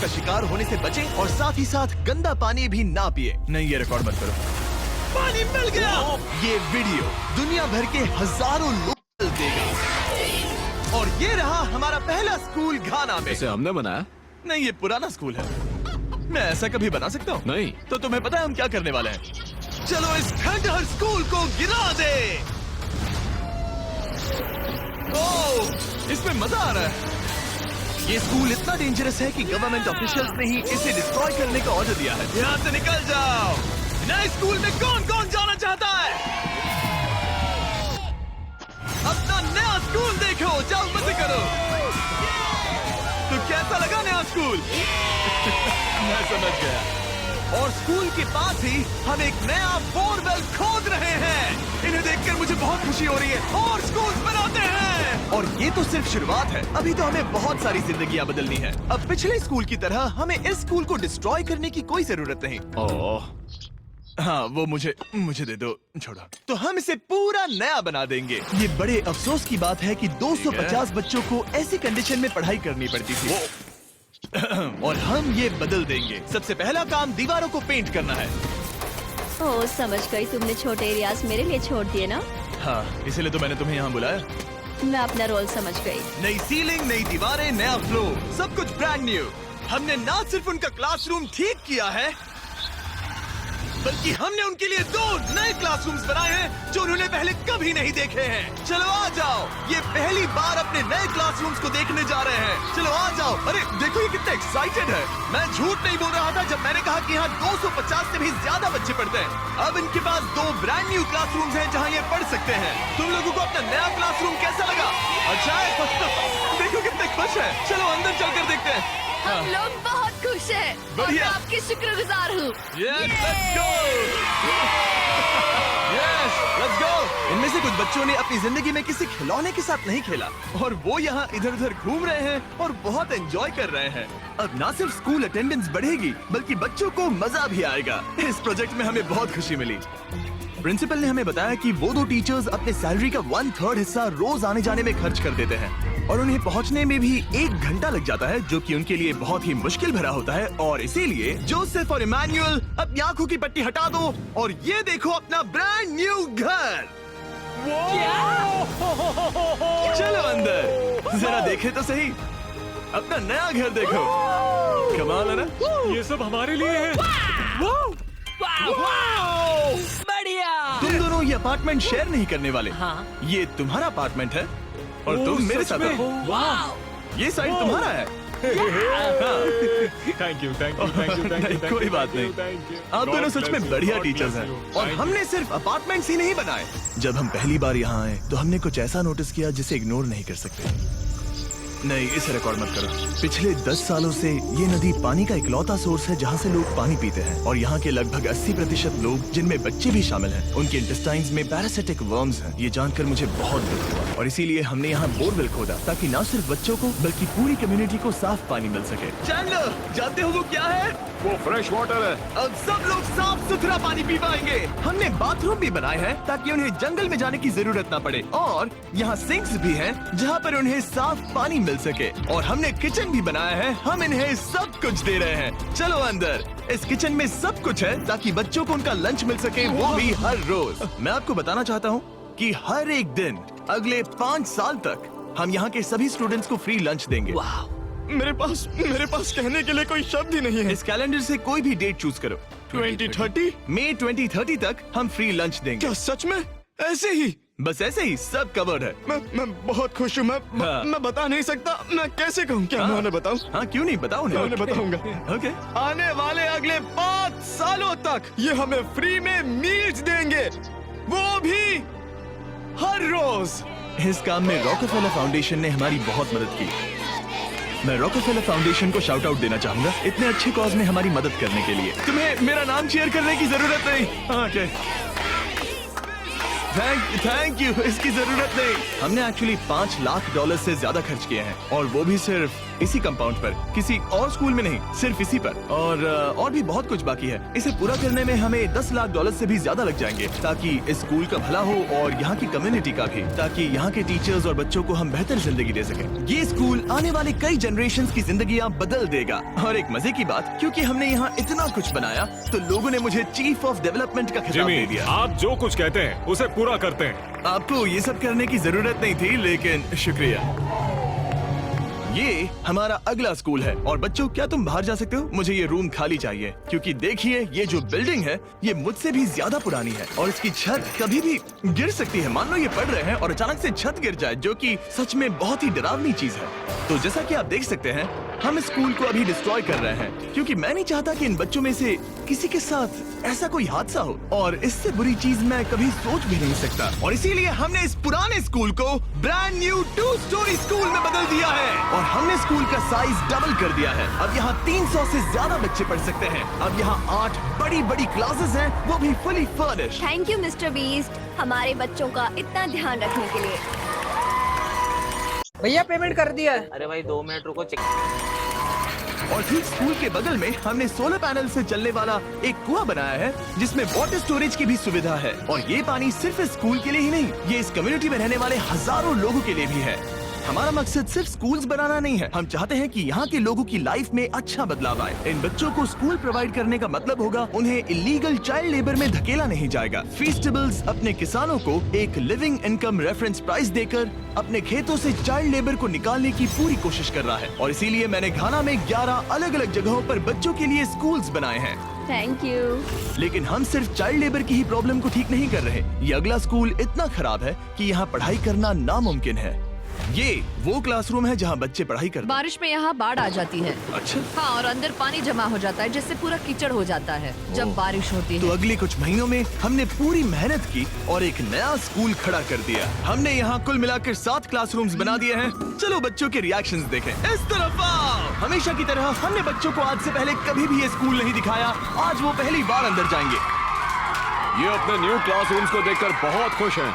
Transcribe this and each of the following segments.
का शिकार होने से बचे और साथ ही साथ गंदा पानी भी ना पिए। नहीं, ये रिकॉर्ड मत करो। पानी मिल गया। ये वीडियो दुनिया भर के हजारों लोग देगा। और ये रहा हमारा पहला स्कूल घाना में। इसे हमने बनाया? नहीं, ये पुराना स्कूल है। मैं ऐसा कभी बना सकता हूँ? नहीं। तो तुम्हें पता है हम क्या करने वाले हैं? चलो इस खंडहर स्कूल को गिरा दे। ओह, इसमें मजा आ रहा है। ये स्कूल इतना डेंजरस है कि गवर्नमेंट ऑफिशियल्स ने ही इसे डिस्ट्रॉय करने का ऑर्डर दिया है। यहाँ से निकल जाओ। नए स्कूल में कौन कौन जाना चाहता है? अपना नया स्कूल देखो, जाओ मजे करो। तो कैसा लगा नया स्कूल? मैं समझ गया। और स्कूल के पास ही हम एक नया बोरवेल खोद रहे हैं। इन्हें देखकर मुझे बहुत खुशी हो रही है। और स्कूल बनाते हैं। और ये तो सिर्फ शुरुआत है। अभी तो हमें बहुत सारी जिंदगियां बदलनी है। अब पिछले स्कूल की तरह हमें इस स्कूल को डिस्ट्रॉय करने की कोई जरूरत नहीं। ओह, हाँ, वो मुझे दे दो। छोड़ो। तो हम इसे पूरा नया बना देंगे। ये बड़े अफसोस की बात है कि 250 बच्चों को ऐसी कंडीशन में पढ़ाई करनी पड़ती थी। और हम ये बदल देंगे। सबसे पहला काम दीवारों को पेंट करना है। ओह, समझ गई। तुमने छोटे एरियाज मेरे लिए छोड़ दिए ना? हाँ, इसीलिए तो मैंने तुम्हें यहाँ बुलाया। मैं अपना रोल समझ गई। नई सीलिंग, नई दीवारें, नया फ्लोर, सब कुछ ब्रांड न्यू। हमने ना सिर्फ उनका क्लासरूम ठीक किया है, बल्कि हमने उनके लिए 2 नए क्लासरूम्स बनाए हैं जो उन्होंने पहले कभी नहीं देखे हैं। चलो आ जाओ, ये पहली बार अपने नए क्लासरूम्स को देखने जा रहे हैं। चलो आ जाओ। अरे देखो, ये कितना एक्साइटेड है। मैं झूठ नहीं बोल रहा था जब मैंने कहा कि यहाँ 250 से भी ज्यादा बच्चे पढ़ते हैं। अब इनके पास 2 ब्रांड न्यू क्लासरूम्स हैं जहाँ ये पढ़ सकते हैं। तुम लोगों को अपना नया क्लासरूम कैसा लगा? अच्छा है। देखो कितने खुश है। चलो अंदर चलकर देखते हैं। हम लोग बहुत खुश हैं। और मैं आपकी शुक्रगुजार हूँ। Let's go! इनमें से कुछ बच्चों ने अपनी जिंदगी में किसी खिलौने के साथ नहीं खेला और वो यहाँ इधर उधर घूम रहे हैं और बहुत एंजॉय कर रहे हैं। अब ना सिर्फ स्कूल अटेंडेंस बढ़ेगी बल्कि बच्चों को मजा भी आएगा। इस प्रोजेक्ट में हमें बहुत खुशी मिली। प्रिंसिपल ने हमें बताया कि वो 2 टीचर्स अपने सैलरी का 1/3 हिस्सा रोज आने जाने में खर्च कर देते हैं और उन्हें पहुंचने में भी 1 घंटा लग जाता है, जो कि उनके लिए बहुत ही मुश्किल भरा होता है। और इसीलिए जोसेफ और इमैनुअल अपनी आंखों की पट्टी हटा दो और ये देखो अपना ब्रांड न्यू घर। चलो अंदर जरा देखे तो सही, अपना नया घर देखो। कमाल है ना? ये सब हमारे लिए है। बढ़िया। तुम दोनों ये अपार्टमेंट शेयर नहीं करने वाले। हाँ। ये तुम्हारा अपार्टमेंट है और तुम मेरे साथ हो। ये साइड तुम्हारा है। Thank you. नहीं, कोई बात नहीं। आप दोनों सच में बढ़िया टीचर्स हैं। और हमने सिर्फ अपार्टमेंट्स ही नहीं बनाए। जब हम पहली बार यहाँ आए तो हमने कुछ ऐसा नोटिस किया जिसे इग्नोर नहीं कर सकते। नहीं, इसे रिकॉर्ड मत करो। पिछले 10 सालों से ये नदी पानी का इकलौता सोर्स है जहाँ से लोग पानी पीते हैं और यहाँ के लगभग 80% लोग, जिनमें बच्चे भी शामिल हैं, उनके इंटेस्टाइन्स में पैरासिटिक वर्म्स हैं। ये जानकर मुझे बहुत दुख हुआ और इसीलिए हमने यहाँ बोरवेल खोदा ताकि न सिर्फ बच्चों को बल्कि पूरी कम्युनिटी को साफ पानी मिल सके। चैंडलर, जानते हो वो क्या है? वो फ्रेश वाटर है। अब सब लोग साफ सुथरा पानी पी पाएंगे। हमने बाथरूम भी बनाए हैं ताकि उन्हें जंगल में जाने की जरूरत ना पड़े और यहाँ सिंक्स भी हैं जहाँ पर उन्हें साफ पानी मिल सके। और हमने किचन भी बनाया है। हम इन्हें सब कुछ दे रहे हैं। चलो अंदर। इस किचन में सब कुछ है ताकि बच्चों को उनका लंच मिल सके, वो भी हर रोज। मैं आपको बताना चाहता हूँ कि हर एक दिन अगले 5 साल तक हम यहाँ के सभी स्टूडेंट्स को फ्री लंच देंगे। मेरे पास कहने के लिए कोई शब्द ही नहीं है। इस कैलेंडर से कोई भी डेट चूज करो। 2030? मई 2030 तक हम फ्री लंच देंगे। क्या सच में? ऐसे ही? बस ऐसे ही, सब कवर्ड है। मैं बहुत खुश हूँ। मैं बता नहीं सकता। मैं कैसे कहूँ? क्या मैं उन्हें बताऊँ? हाँ, क्यों नहीं, बताओ। मैं उन्हें बताऊंगा। ओके। आने वाले अगले 5 सालों तक ये हमें फ्री में मील्स देंगे, वो भी हर रोज। इस काम में रॉकफेलर फाउंडेशन ने हमारी बहुत मदद की। मैं रॉकफेलर फाउंडेशन को शाउट आउट देना चाहूंगा इतने अच्छे कॉज में हमारी मदद करने के लिए। तुम्हें मेरा नाम चेयर करने की जरूरत नहीं। Okay, thank you. इसकी जरूरत नहीं। हमने एक्चुअली $5 लाख से ज्यादा खर्च किए हैं और वो भी सिर्फ इसी कंपाउंड पर, किसी और स्कूल में नहीं, सिर्फ इसी पर। और भी बहुत कुछ बाकी है। इसे पूरा करने में हमें $10 लाख से भी ज्यादा लग जाएंगे, ताकि इस स्कूल का भला हो और यहाँ की कम्युनिटी का भी, ताकि यहाँ के टीचर्स और बच्चों को हम बेहतर जिंदगी दे सकें। ये स्कूल आने वाले कई जनरेशंस की जिंदगियाँ बदल देगा। और एक मजे की बात, क्योंकि हमने यहाँ इतना कुछ बनाया तो लोगों ने मुझे चीफ ऑफ डेवलपमेंट का खिताब दे दिया। आप जो कुछ कहते हैं उसे पूरा करते हैं। आपको ये सब करने की जरूरत नहीं थी, लेकिन शुक्रिया। ये हमारा अगला स्कूल है। और बच्चों, क्या तुम बाहर जा सकते हो? मुझे ये रूम खाली चाहिए, क्योंकि देखिए ये जो बिल्डिंग है ये मुझसे भी ज्यादा पुरानी है और इसकी छत कभी भी गिर सकती है। मान लो ये पढ़ रहे हैं और अचानक से छत गिर जाए, जो कि सच में बहुत ही डरावनी चीज है। तो जैसा कि आप देख सकते हैं, हम इस स्कूल को अभी डिस्ट्रॉय कर रहे हैं, क्योंकि मैं नहीं चाहता कि इन बच्चों में से किसी के साथ ऐसा कोई हादसा हो, और इससे बुरी चीज मैं कभी सोच भी नहीं सकता। और इसीलिए हमने इस पुराने स्कूल को ब्रांड न्यू 2 स्टोरी स्कूल में बदल दिया है और हमने स्कूल का साइज डबल कर दिया है। अब यहाँ 300 से ज्यादा बच्चे पढ़ सकते हैं। अब यहाँ 8 बड़ी बड़ी क्लासेस हैं, वो भी fully furnished. Thank you mister beast, हमारे बच्चों का इतना ध्यान रखने के लिए। भैया पेमेंट कर दिया है। अरे भाई 2 मिनट रुको, चेक। और ठीक स्कूल के बगल में हमने सोलर पैनल से चलने वाला एक कुआं बनाया है, जिसमें वाटर स्टोरेज की भी सुविधा है। और ये पानी सिर्फ इस स्कूल के लिए ही नहीं, ये इस कम्युनिटी में रहने वाले हजारों लोगों के लिए भी है। हमारा मकसद सिर्फ स्कूल्स बनाना नहीं है, हम चाहते हैं कि यहाँ के लोगों की लाइफ में अच्छा बदलाव आए। इन बच्चों को स्कूल प्रोवाइड करने का मतलब होगा उन्हें इलीगल चाइल्ड लेबर में धकेला नहीं जाएगा। फीस्टेबल्स अपने किसानों को एक लिविंग इनकम रेफरेंस प्राइस देकर अपने खेतों से चाइल्ड लेबर को निकालने की पूरी कोशिश कर रहा है। और इसीलिए मैंने घाना में 11 अलग अलग जगहों पर बच्चों के लिए स्कूल्स बनाए हैं। Thank you. लेकिन हम सिर्फ चाइल्ड लेबर की ही प्रॉब्लम को ठीक नहीं कर रहे। ये अगला स्कूल इतना खराब है कि यहाँ पढ़ाई करना नामुमकिन है। ये वो क्लासरूम है जहाँ बच्चे पढ़ाई करते हैं। बारिश में यहाँ बाढ़ आ जाती है। अच्छा। हाँ, और अंदर पानी जमा हो जाता है, जिससे पूरा कीचड़ हो जाता है जब बारिश होती तो है। अगले कुछ महीनों में हमने पूरी मेहनत की और एक नया स्कूल खड़ा कर दिया। हमने यहाँ कुल मिलाकर 7 क्लासरूम्स बना दिए हैं। चलो बच्चों के रिएक्शंस देखें। इस तरफ आओ। हमेशा की तरह हमने बच्चों को आज से पहले कभी भी ये स्कूल नहीं दिखाया। आज वो पहली बार अंदर जाएंगे। ये अपने न्यू क्लासरूम्स को देखकर बहुत खुश हैं।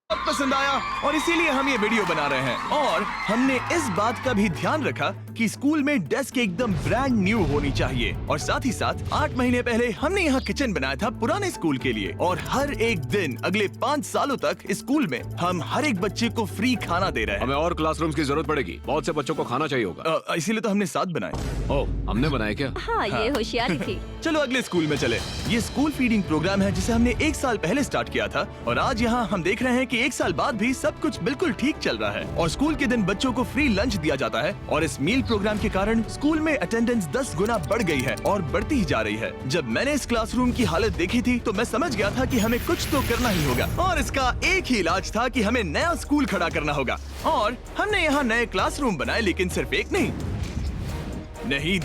बहुत पसंद आया और इसीलिए हम ये वीडियो बना रहे हैं। और हमने इस बात का भी ध्यान रखा कि स्कूल में डेस्क एकदम ब्रांड न्यू होनी चाहिए। और साथ ही साथ 8 महीने पहले हमने यहाँ किचन बनाया था पुराने स्कूल के लिए। और हर एक दिन अगले 5 सालों तक स्कूल में हम हर एक बच्चे को फ्री खाना दे रहे हैं। हमें और क्लासरूम्स की जरूरत पड़ेगी, बहुत से बच्चों को खाना चाहिए होगा। इसीलिए तो हमने 7 बनाए। ओह, हमने बनाए क्या? हाँ, ये होशियारी थी। चलो अगले स्कूल में चले। ये स्कूल फीडिंग प्रोग्राम है जिसे हमने 1 साल पहले स्टार्ट किया था। और आज यहाँ हम देख रहे हैं कि 1 साल बाद भी सब कुछ बिल्कुल ठीक चल रहा है। और स्कूल के दिन बच्चों को फ्री लंच दिया जाता है। और इस मील प्रोग्राम के कारण स्कूल में अटेंडेंस 10 गुना बढ़ गई है और बढ़ती ही जा रही है। जब मैंने इस क्लासरूम की हालत देखी थी तो मैं समझ गया था कि हमें कुछ तो करना ही होगा। और इसका एक ही इलाज था कि हमें नया स्कूल खड़ा करना होगा। और हमने यहाँ नए क्लासरूम बनाए, लेकिन सिर्फ एक नहीं,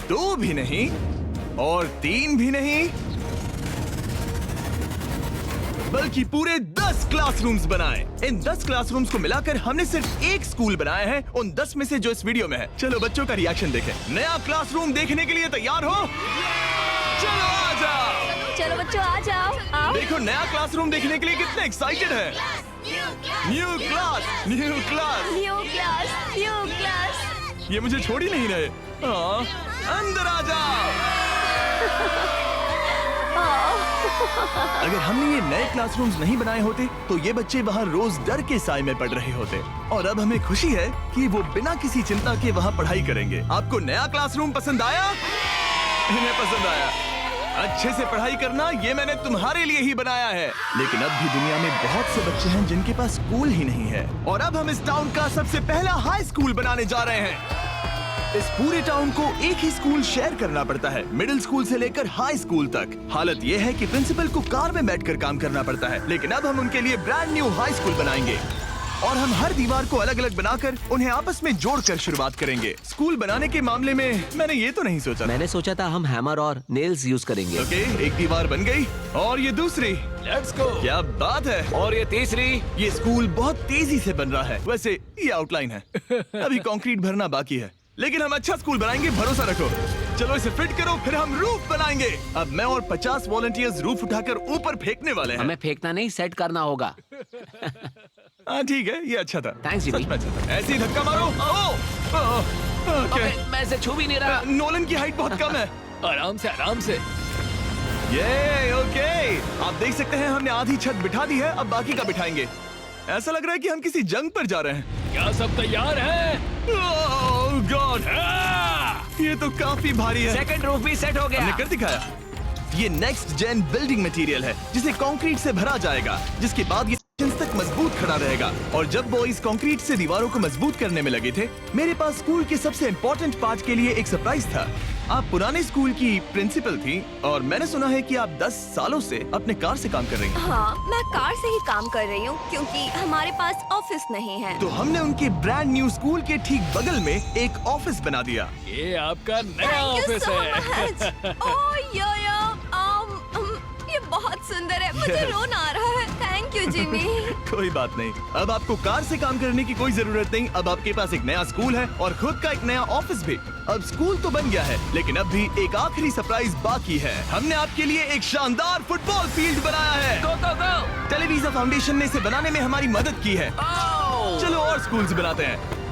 2 भी नहीं और 3 भी नहीं, बल्कि पूरे 10 क्लासरूम्स बनाए। इन 10 क्लासरूम्स को मिलाकर हमने सिर्फ एक स्कूल बनाया है, उन 10 में से जो इस वीडियो में है। चलो बच्चों का रिएक्शन देखें। नया क्लासरूम देखने के लिए तैयार हो? चलो आ जाओ। चलो बच्चों आ जाओ, आओ। देखो नया क्लासरूम देखने के लिए कितने एक्साइटेड है। New class, new class, new class, new class. ये मुझे छोड़ ही नहीं रहे। हाँ, अंदर आ जाओ। अगर हमने ये नए क्लासरूम्स नहीं बनाए होते तो ये बच्चे वहाँ रोज डर के साए में पढ़ रहे होते। और अब हमें खुशी है कि वो बिना किसी चिंता के वहाँ पढ़ाई करेंगे। आपको नया क्लासरूम पसंद आया? इन्हें पसंद आया। अच्छे से पढ़ाई करना ये मैंने तुम्हारे लिए ही बनाया है। लेकिन अब भी दुनिया में बहुत से बच्चे हैं जिनके पास स्कूल ही नहीं है। और अब हम इस टाउन का सबसे पहला हाई स्कूल बनाने जा रहे हैं। इस पूरे टाउन को एक ही स्कूल शेयर करना पड़ता है, मिडिल स्कूल से लेकर हाई स्कूल तक। हालत ये है कि प्रिंसिपल को कार में बैठकर काम करना पड़ता है। लेकिन अब हम उनके लिए ब्रांड न्यू हाई स्कूल बनाएंगे। और हम हर दीवार को अलग अलग बनाकर उन्हें आपस में जोड़कर शुरुआत करेंगे। स्कूल बनाने के मामले में मैंने ये तो नहीं सोचा। मैंने सोचा था हम हैमर और नेल्स यूज करेंगे। ओके, एक दीवार बन गई और ये दूसरी। Let's go. क्या बात है। और ये तीसरी। ये स्कूल बहुत तेजी से बन रहा है। वैसे ये आउटलाइन है, अभी कंक्रीट भरना बाकी है, लेकिन हम अच्छा स्कूल बनाएंगे, भरोसा रखो। चलो इसे फिट करो, फिर हम रूफ बनाएंगे। अब मैं और 50 वॉलंटियर्स रूफ उठाकर ऊपर फेंकने वाले हैं। हमें फेंकना नहीं, सेट करना होगा। हाँ ठीक है, ये अच्छा था। Thanks, Jimmy. सच में अच्छा था। ऐसे ही धक्का मारो। ओके, मैं इसे छू भी नहीं रहा। नोलन की हाइट बहुत कम है। आराम से आराम से। ये ओके, आप देख सकते हैं हमने आधी छत बिठा दी है, अब बाकी का बिठाएंगे। ऐसा लग रहा है कि हम किसी जंग पर जा रहे हैं। क्या सब तैयार है? ओह गॉड, ये तो काफी भारी है। सेकंड रूफ भी सेट हो हमने गया। कर दिखाया। ये नेक्स्ट जेन बिल्डिंग मटेरियल है जिसे कंक्रीट से भरा जाएगा, जिसके बाद ये तक मजबूत खड़ा रहेगा। और जब बॉयज कंक्रीट से दीवारों को मजबूत करने में लगे थे, मेरे पास स्कूल के सबसे इम्पोर्टेंट पार्ट के लिए एक सरप्राइज था। आप पुराने स्कूल की प्रिंसिपल थी और मैंने सुना है कि आप 10 सालों से अपने कार से काम कर रही हैं। हाँ, मैं कार से ही काम कर रही हूँ क्योंकि हमारे पास ऑफिस नहीं है। तो हमने उनके ब्रांड न्यू स्कूल के ठीक बगल में एक ऑफिस बना दिया। ये आपका नया Thank you ऑफिस so है। much. Oh, ये बहुत सुंदर है, मुझे रोना आ रहा है। Thank you Jimmy. कोई बात नहीं, अब आपको कार से काम करने की कोई जरूरत नहीं। अब आपके पास एक नया स्कूल है और खुद का एक नया ऑफिस भी। अब स्कूल तो बन गया है, लेकिन अब भी एक आखिरी सरप्राइज बाकी है। हमने आपके लिए एक शानदार फुटबॉल फील्ड बनाया है। गो गो गो। टेलीविजन फाउंडेशन ने इसे बनाने में हमारी मदद की है। चलो और स्कूल्स बनाते हैं।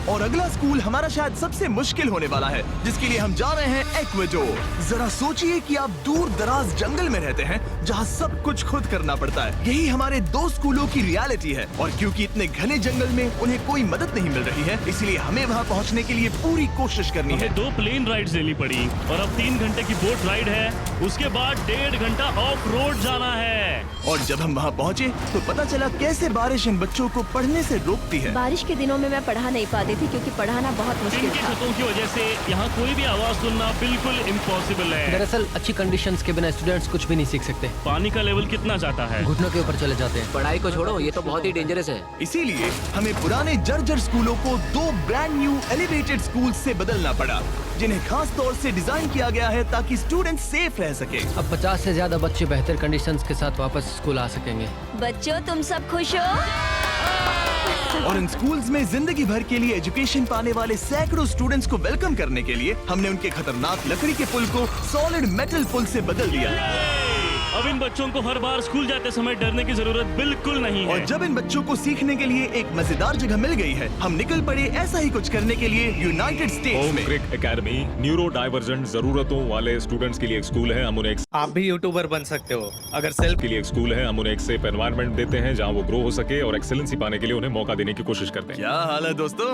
और अगला स्कूल हमारा शायद सबसे मुश्किल होने वाला है, जिसके लिए हम जा रहे हैं एक्वेडोर। जरा सोचिए कि आप दूर दराज जंगल में रहते हैं जहां सब कुछ खुद करना पड़ता है। यही हमारे 2 स्कूलों की रियलिटी है। और क्योंकि इतने घने जंगल में उन्हें कोई मदद नहीं मिल रही है, इसलिए हमें वहां पहुंचने के लिए पूरी कोशिश करनी है। हमें 2 प्लेन राइड्स लेनी पड़ी और अब 3 घंटे की बोट राइड है। उसके बाद 1.5 घंटा ऑफ रोड जाना है। और जब हम वहां पहुंचे तो पता चला कैसे बारिश इन बच्चों को पढ़ने से रोकती है। बारिश के दिनों में मैं पढ़ा नहीं पाती थी क्योंकि पढ़ाना बहुत मुश्किल इनकी था। छतों की वजह से यहाँ कोई भी आवाज सुनना बिल्कुल इम्पॉसिबल है। दरअसल अच्छी कंडीशंस के बिना स्टूडेंट्स कुछ भी नहीं सीख सकते। पानी का लेवल कितना जाता है? घुटनों के ऊपर चले जाते हैं। पढ़ाई को छोड़ो, ये तो बहुत ही डेंजरस है। इसीलिए हमें पुराने जर्जर स्कूलों को 2 ब्रांड न्यू एलिवेटेड स्कूल से बदलना पड़ा, जिन्हें खास तौर से डिजाइन किया गया है ताकि स्टूडेंट सेफ रह सके। अब 50 से ज्यादा बच्चे बेहतर कंडीशंस के साथ वापस स्कूल आ सकेंगे। बच्चों, तुम सब खुश हो? और इन स्कूल्स में जिंदगी भर के लिए एजुकेशन पाने वाले सैकड़ों स्टूडेंट्स को वेलकम करने के लिए हमने उनके खतरनाक लकड़ी के पुल को सॉलिड मेटल पुल से बदल दिया। अब इन बच्चों को हर बार स्कूल जाते समय डरने की जरूरत बिल्कुल नहीं है। और जब इन बच्चों को सीखने के लिए एक मजेदार जगह मिल गई है, हम निकल पड़े ऐसा ही कुछ करने के लिए यूनाइटेड स्टेट्स होम में। क्रिक एकेडमी न्यूरो डाइवर्जेंट जरूरतों वाले स्टूडेंट्स के लिए एक स्कूल है। हम उन्हें आप भी यूट्यूबर बन सकते हो अगर सेल्फ के लिए एक स्कूल है। हम उन्हें एक सेफ एनवायरनमेंट देते हैं जहां वो ग्रो हो सके और एक्सेलेंसी पाने के लिए उन्हें मौका देने की कोशिश करते हैं। क्या हाल है दोस्तों?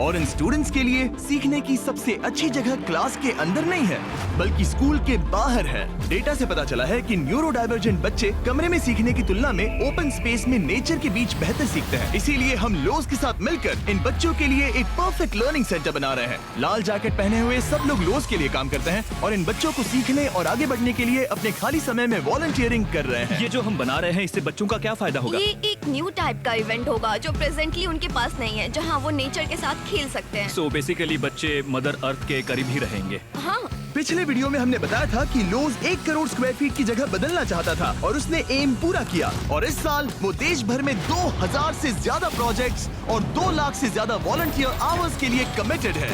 और इन स्टूडेंट्स के लिए सीखने की सबसे अच्छी जगह क्लास के अंदर नहीं है, बल्कि स्कूल के बाहर है। डेटा से पता चला है कि न्यूरो डाइवर्जेंट बच्चे कमरे में सीखने की तुलना में ओपन स्पेस में नेचर के बीच बेहतर सीखते हैं। इसीलिए हम लोज के साथ मिलकर इन बच्चों के लिए एक परफेक्ट लर्निंग सेंटर बना रहे हैं। लाल जैकेट पहने हुए सब लोग लोज के लिए काम करते हैं और इन बच्चों को सीखने और आगे बढ़ने के लिए अपने खाली समय में वॉलंटियरिंग कर रहे हैं। ये जो हम बना रहे हैं, इससे बच्चों का क्या फायदा होगा? ये एक न्यू टाइप का इवेंट होगा जो प्रेजेंटली उनके पास नहीं है, जहाँ वो नेचर के साथ खेल सकते हैं। सो बेसिकली बच्चे मदर अर्थ के करीब ही रहेंगे। हाँ, पिछले वीडियो में हमने बताया था कि लोज 1 करोड़ स्क्वायर फीट की जगह बदलना चाहता था और उसने एम पूरा किया। और इस साल वो देश भर में 2000 से ज्यादा प्रोजेक्ट्स और 2 लाख से ज्यादा वॉलंटियर आवर्स के लिए कमिटेड है।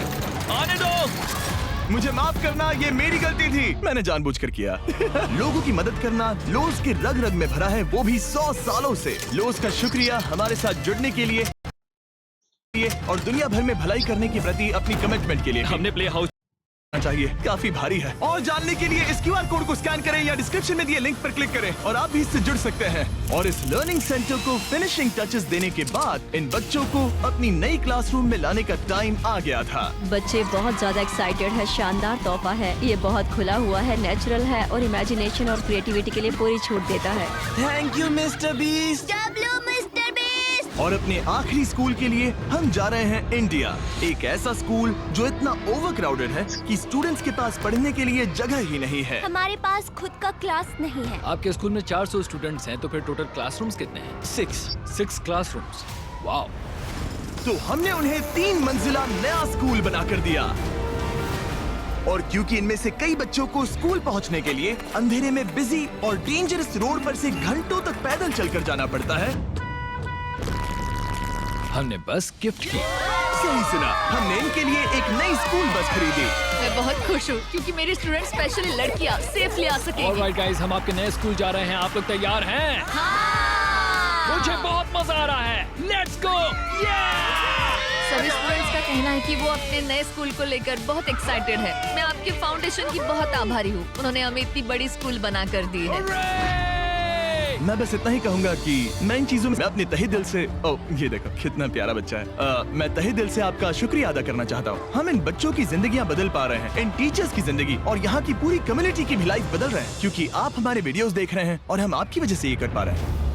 आने दो। मुझे माफ करना, ये मेरी गलती थी, मैंने जानबूझकर किया। लोगों की मदद करना लोज के रग रग में भरा है, वो भी 100 सालों से। लोज का शुक्रिया हमारे साथ जुड़ने के लिए और दुनिया भर में भलाई करने के प्रति अपनी कमिटमेंट के लिए। हमने प्ले हाउस चाहिए, काफी भारी है। और जानने के लिए इस QR कोड को स्कैन करें या डिस्क्रिप्शन में दिए लिंक पर क्लिक करें और आप भी इससे जुड़ सकते हैं। और इस लर्निंग सेंटर को फिनिशिंग टचेस देने के बाद इन बच्चों को अपनी नई क्लासरूम में लाने का टाइम आ गया था। बच्चे बहुत ज्यादा एक्साइटेड है। शानदार तोहफा है, ये बहुत खुला हुआ है, नेचुरल है और इमेजिनेशन और क्रिएटिविटी के लिए पूरी छूट देता है। Thank you mister beast. और अपने आखिरी स्कूल के लिए हम जा रहे हैं इंडिया। एक ऐसा स्कूल जो इतना ओवरक्राउडेड है कि स्टूडेंट्स के पास पढ़ने के लिए जगह ही नहीं है। हमारे पास खुद का क्लास नहीं है। आपके स्कूल में 400 स्टूडेंट्स हैं, तो फिर टोटल क्लासरूम्स कितने हैं? 6 क्लासरूम्स। वाओ। तो हमने उन्हें 3 मंजिला नया स्कूल बना कर दिया। और क्योंकि इनमें से कई बच्चों को स्कूल पहुंचने के लिए अंधेरे में बिजी और डेंजरस रोड पर से घंटों तक पैदल चलकर जाना पड़ता है, हमने बस गिफ्ट की। सही सुना, हमने इनके लिए एक नई स्कूल बस खरीदी। मैं बहुत खुश हूँ क्योंकि मेरे स्टूडेंट स्पेशली लड़कियाँ सेफली आ सकेंगी। ऑलराइट गाइस, हम आपके नए स्कूल जा रहे हैं। आप लोग तैयार हैं? हाँ। मुझे बहुत मजा आ रहा है। Let's go. सभी स्टूडेंट्स का कहना है कि वो अपने नए स्कूल को लेकर बहुत एक्साइटेड है। मैं आपके फाउंडेशन की बहुत आभारी हूँ। उन्होंने हमें इतनी बड़ी स्कूल बनाकर दी है। मैं बस इतना ही कहूंगा कि मैं इन चीजों में अपने तहे दिल से ये देखो कितना प्यारा बच्चा है। मैं तहे दिल से आपका शुक्रिया अदा करना चाहता हूँ। हम इन बच्चों की जिंदगियाँ बदल पा रहे हैं, इन टीचर्स की जिंदगी और यहाँ की पूरी कम्युनिटी की भी लाइफ बदल रहे हैं, क्योंकि आप हमारे वीडियोस देख रहे हैं और हम आपकी वजह से ये कर पा रहे हैं।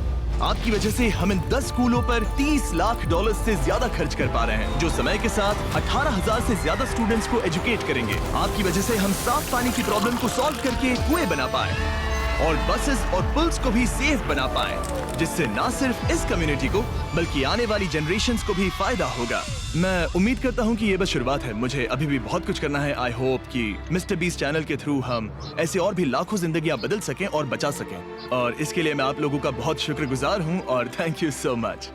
आपकी वजह से हम इन 10 स्कूलों पर $30 लाख से ज्यादा खर्च कर पा रहे हैं, जो समय के साथ 18,000 से ज्यादा स्टूडेंट्स को एजुकेट करेंगे। आपकी वजह से हम साफ पानी की प्रॉब्लम को सॉल्व करके कुएं बना पाए और बसेस और पुल्स को भी सेफ बना पाए, जिससे ना सिर्फ इस कम्युनिटी को बल्कि आने वाली जनरेशंस को भी फायदा होगा। मैं उम्मीद करता हूँ कि ये बस शुरुआत है। मुझे अभी भी बहुत कुछ करना है। आई होप कि मिस्टर बीस्ट चैनल के थ्रू हम ऐसे और भी लाखों जिंदगियां बदल सकें और बचा सकें, और इसके लिए मैं आप लोगों का बहुत शुक्रगुजार हूँ और थैंक यू सो मच।